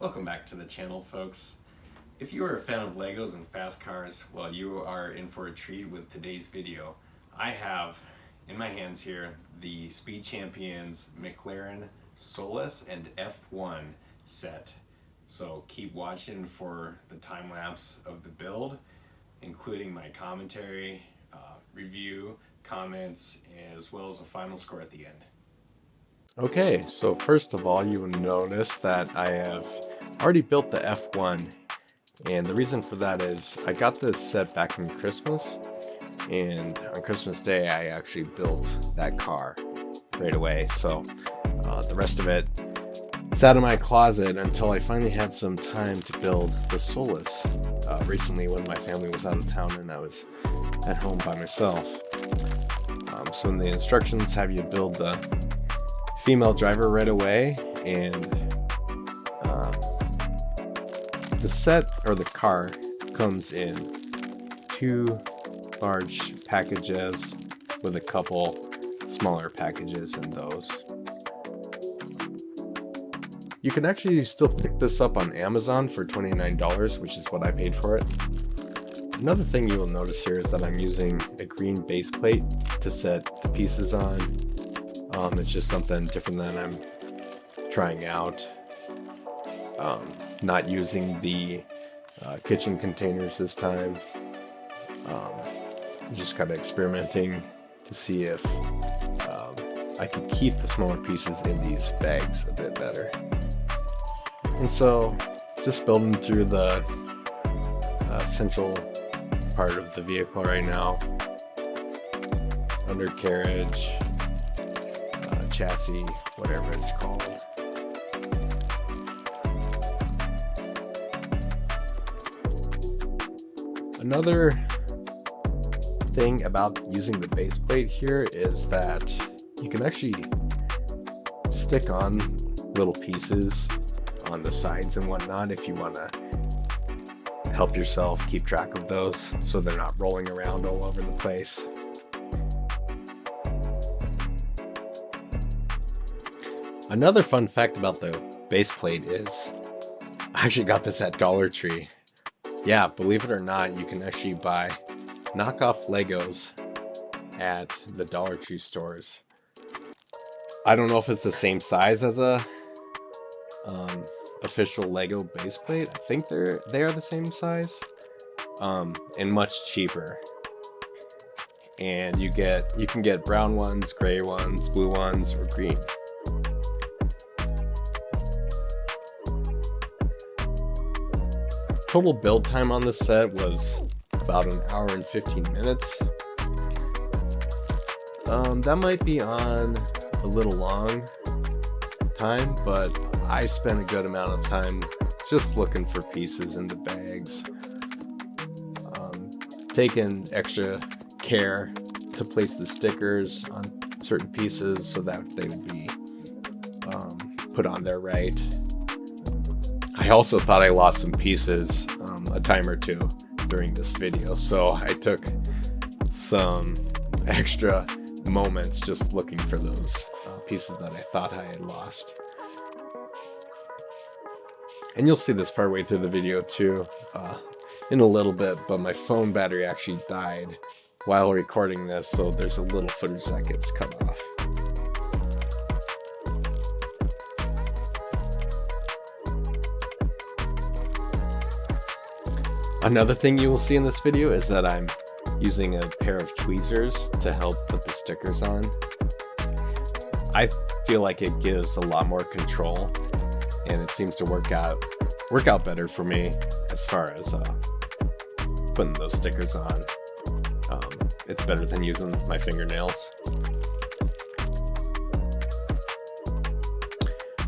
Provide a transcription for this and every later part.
Welcome back to the channel, folks. If you are a fan of Legos and fast cars, well, you are in for a treat with today's video. I have in my hands here the Speed Champions McLaren Solus and F1 set. So keep watching for the time lapse of the build, including my commentary, review, comments, as well as a final score at the end. Okay, so first of all, you will notice that I have already built the F1, and the reason for that is I got this set back in Christmas, and on Christmas Day I actually built that car right away, so the rest of it sat in my closet until I finally had some time to build the Solus recently when my family was out of town and I was at home by myself. So in the instructions have you build the female driver right away, and the set or the car comes in 2 large packages with a couple smaller packages in those. You can actually still pick this up on Amazon for $29, which is what I paid for it. Another thing you will notice here is that I'm using a green base plate to set the pieces on. It's just something different than I'm trying out. Not using the kitchen containers this time. Just kind of experimenting to see if I could keep the smaller pieces in these bags a bit better. And so just building through the central part of the vehicle right now. Undercarriage, chassis, whatever it's called. Another thing about using the base plate here is that you can actually stick on little pieces on the sides and whatnot if you want to help yourself keep track of those so they're not rolling around all over the place. Another fun fact about the base plate is I actually got this at Dollar Tree. Yeah, believe it or not, you can actually buy knockoff Legos at the Dollar Tree stores. I don't know if it's the same size as a official Lego base plate. I think they are the same size, and much cheaper. And you can get brown ones, gray ones, blue ones, or green. Total build time on this set was about 1 hour and 15 minutes. That might be on a little long time, but I spent a good amount of time just looking for pieces in the bags, taking extra care to place the stickers on certain pieces so that they would be put on there right. I also thought I lost some pieces a time or two during this video, so I took some extra moments just looking for those pieces that I thought I had lost. And you'll see this partway through the video too in a little bit, but my phone battery actually died while recording this, so there's a little footage that gets cut off. Another thing you will see in this video is that I'm using a pair of tweezers to help put the stickers on. I feel like it gives a lot more control, and it seems to work out better for me as far as putting those stickers on. It's better than using my fingernails.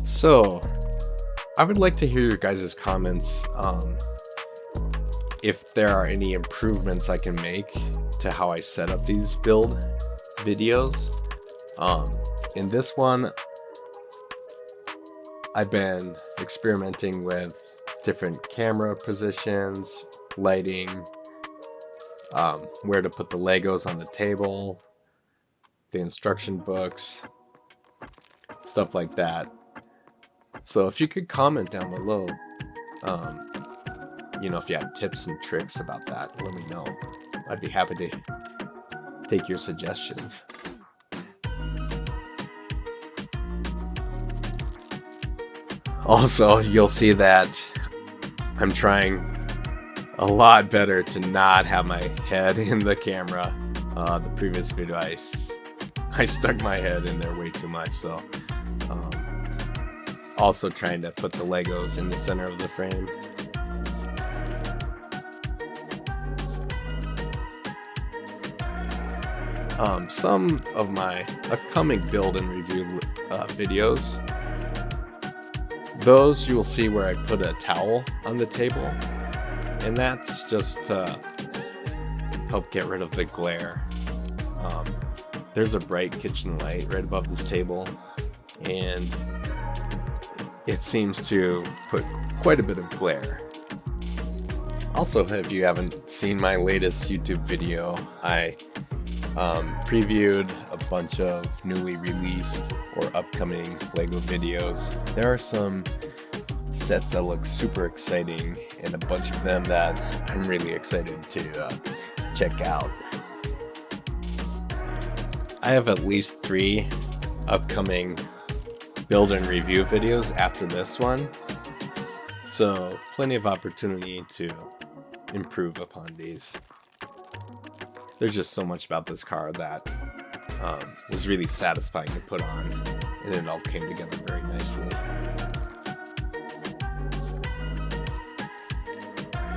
So I would like to hear your guys' comments if there are any improvements I can make to how I set up these build videos. In this one, I've been experimenting with different camera positions, lighting, where to put the Legos on the table, the instruction books, stuff like that. So if you could comment down below, if you have tips and tricks about that, let me know. I'd be happy to take your suggestions. Also, you'll see that I'm trying a lot better to not have my head in the camera. The previous video, I stuck my head in there way too much, so also trying to put the Legos in the center of the frame. Some of my upcoming build and review videos, those you will see where I put a towel on the table, and that's just to help get rid of the glare. There's a bright kitchen light right above this table, and it seems to put quite a bit of glare. Also, if you haven't seen my latest YouTube video, I previewed a bunch of newly released or upcoming Lego videos. There are some sets that look super exciting, and a bunch of them that I'm really excited to check out. I have at least 3 upcoming build and review videos after this one, so plenty of opportunity to improve upon these. There's just so much about this car that was really satisfying to put on, and it all came together very nicely.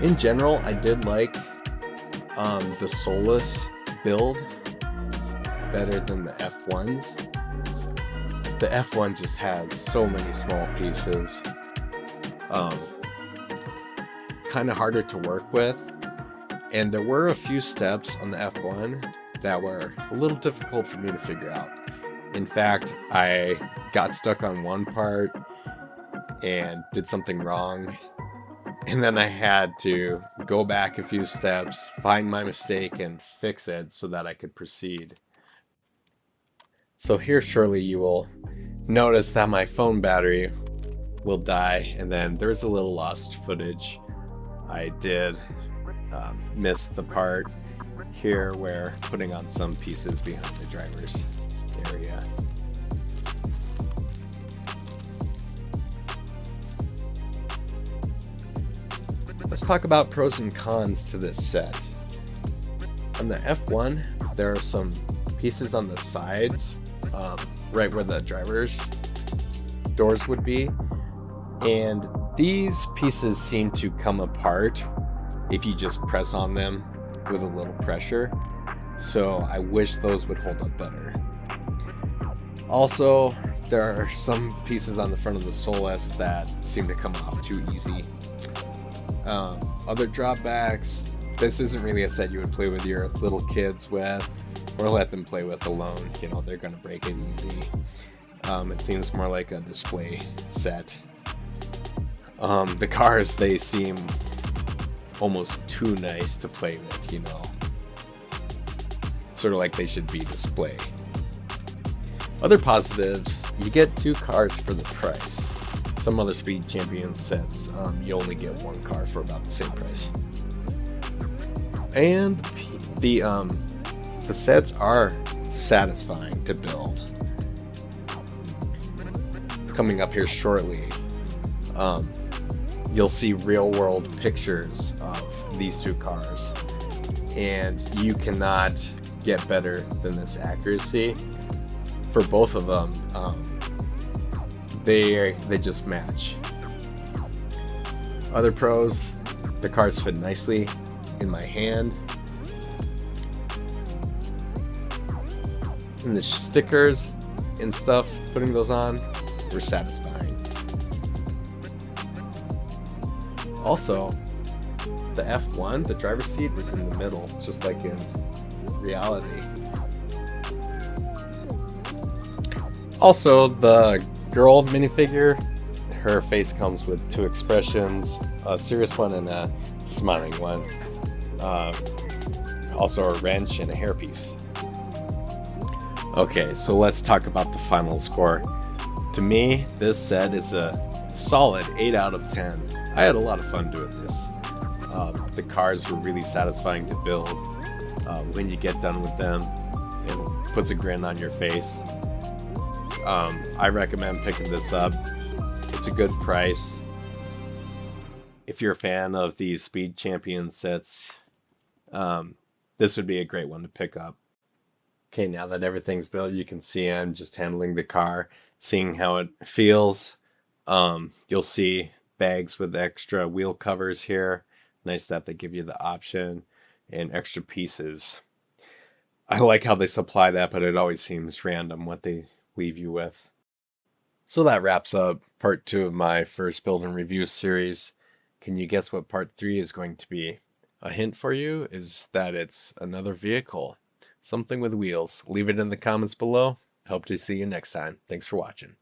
In general, I did like the Solus build better than the F1s. The F1 just had so many small pieces, kind of harder to work with, and there were a few steps on the F1 that were a little difficult for me to figure out. In fact, I got stuck on one part and did something wrong, and then I had to go back a few steps, find my mistake, and fix it so that I could proceed. So here shortly you will notice that my phone battery will die, and then there's a little lost footage. I did miss the part here where putting on some pieces behind the driver's area. Let's talk about pros and cons to this set. On the F1, there are some pieces on the sides, right where the driver's doors would be, and these pieces seem to come apart if you just press on them with a little pressure, so I wish those would hold up better. Also, there are some pieces on the front of the Solus that seem to come off too easy. Other drawbacks, this isn't really a set you would play with your little kids with, or let them play with alone. They're gonna break it easy. It seems more like a display set. The cars, they seem almost too nice to play with, sort of like they should be display. Other positives, you get 2 cars for the price. Some other Speed Champions sets, you only get 1 car for about the same price. And the sets are satisfying to build. Coming up here shortly, you'll see real-world pictures of these 2 cars, and you cannot get better than this accuracy for both of them. They just match. Other pros, the cars fit nicely in my hand, and the stickers and stuff, putting those on, were satisfying. Also, the F1, the driver's seat was in the middle, just like in reality. Also, the girl minifigure, her face comes with 2 expressions, a serious one and a smiling one. Also a wrench and a hairpiece. Okay, so let's talk about the final score. To me, this set is a solid 8 out of 10. I had a lot of fun doing this. The cars were really satisfying to build when you get done with them. It puts a grin on your face. I recommend picking this up. It's a good price. If you're a fan of these Speed Champion sets, this would be a great one to pick up. Okay, now that everything's built, you can see I'm just handling the car, seeing how it feels. You'll see bags with extra wheel covers here. Nice that they give you the option, and extra pieces. I like how they supply that, but it always seems random what they leave you with. So that wraps up part 2 of my first build and review series. Can you guess what part 3 is going to be? A hint for you is that it's another vehicle. Something with wheels. Leave it in the comments below. Hope to see you next time. Thanks for watching.